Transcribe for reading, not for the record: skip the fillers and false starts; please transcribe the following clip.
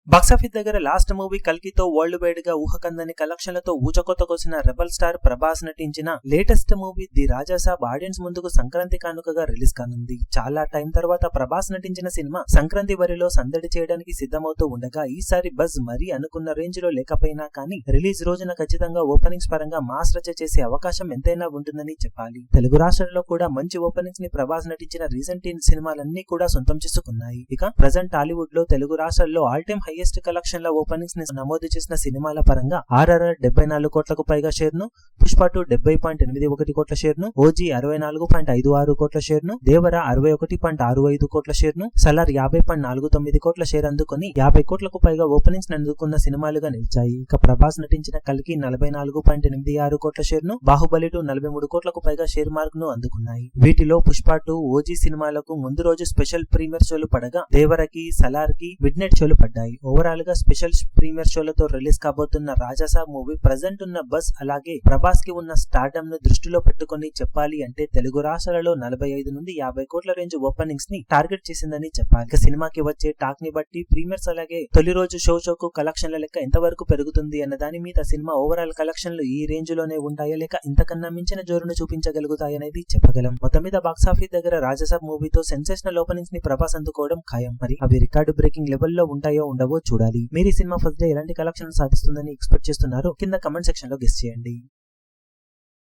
Box office దగ్గర last movie కల్కితో world wide గా ఊహకందని కలెక్షన్లతో ఊచకొత్తకొసిన రెబల్ స్టార్ ప్రభాస్ నటించిన latest movie the Raja Saab audience ముందుకు సంక్రాంతి కానుకగా రిలీజ్ కానుంది. చాలా టైం తర్వాత ప్రభాస్ నటించిన సినిమా సంక్రాంతి వరిలో సందడి చేయడానికి సిద్ధమవుతూ ఉండగా ఈసారి బజ్ మరీ అనుకున్న రేంజ్ లో లేకపోయినా కానీ రిలీజ్ రోజున ఖచ్చితంగా ఓపెనింగ్స్ పరంగా మాస్ రచ చేసే అవకాశం ఎంతైనా ఉంటుందని చెప్పాలి. తెలుగు రాష్ట్రాల్లో కూడా మంచి ఓపెనింగ్స్ ని ప్రభాస్ నటించిన రీసెంట్ సినిమాలన్నీ కూడా సొంతం చేసుకున్నాయి. ఇక ప్రజెంట్ టాలీవుడ్ లో తెలుగు రాష్ట్రాల్లో ఆల్ టైమ్ హైయెస్ట్ కలెక్షన్ల ఓపెనింగ్స్ ని నమోదు చేసిన సినిమాల పరంగా ఆర్ఆర్ఆర్ 74 కోట్లకు పైగా షేర్ ను, పుష్ప 2 70.81 కోట్ల షేర్ ను, ఓజీ 64.56 కోట్ల షేర్ ను, దేవర 61.65 కోట్ల షేర్ ను, సలార్ 50.49 కోట్ల షేర్ అందుకుని 50 కోట్లకు పైగా ఓపెనింగ్స్ అందుకున్న సినిమాలుగా నిలిచాయి. ఇక ప్రభాస్ నటించిన కల్కి 44.86 కోట్ల షేర్ ను, బాహుబలి 2 43 కోట్లకు పైగా షేర్ మార్క్ ను అందుకున్నాయి. వీటిలో పుష్ప 2, ఓజీ సినిమాలకు ముందు రోజు స్పెషల్ ప్రీమియర్ షోలు పడగా దేవరకి, సలార్ కి మిడ్ నైట్ షోలు పడ్డాయి. ఓవరాల్ గా స్పెషల్ ప్రీమియర్ షోలతో రిలీజ్ కాబోతున్న రాజాసాబ్ మూవీ ప్రజెంట్ ఉన్న బస్ అలాగే ప్రభాస్ కి ఉన్న స్టార్డమ్ ను దృష్టిలో పెట్టుకుని చెప్పాలి అంటే తెలుగు రాష్ట్రాలలో 45 నుండి 50 కోట్ల రేంజ్ ఓపెనింగ్స్ ని టార్గెట్ చేసిందని చెప్పాలి. ఇక సినిమాకి వచ్చే టాక్ ని బట్టి ప్రీమియర్స్ అలాగే తొలి రోజు షోకు కలెక్షన్ల లెక్క ఎంతవరకు పెరుగుతుంది అన్న దాని మీద సినిమా ఓవరాల్ కలెక్షన్లు ఈ రేంజ్ లోనే ఉంటాయా లేక ఇంతకన్నా మించిన జోరును చూపించగలుగుతాయనేది చెప్పగలం. మొత్తం మీద బాక్సాఫీస్ దగ్గర రాజాసాబ్ మూవీతో సెన్సేషనల్ ఓపెనింగ్స్ ని ప్రభాస్ అందుకోవడం ఖాయం. మరి అవి రికార్డు బ్రేకింగ్ లెవెల్లో ఉంటాయో ఉండవో చూడాలి. మీరు ఈ సినిమా ఫస్ట్ డే ఎలాంటి కలెక్షన్ సాధిస్తుందని ఎక్స్పెక్ట్ చేస్తున్నారో కింద కమెంట్ సెక్షన్ లో గెస్ చేయండి.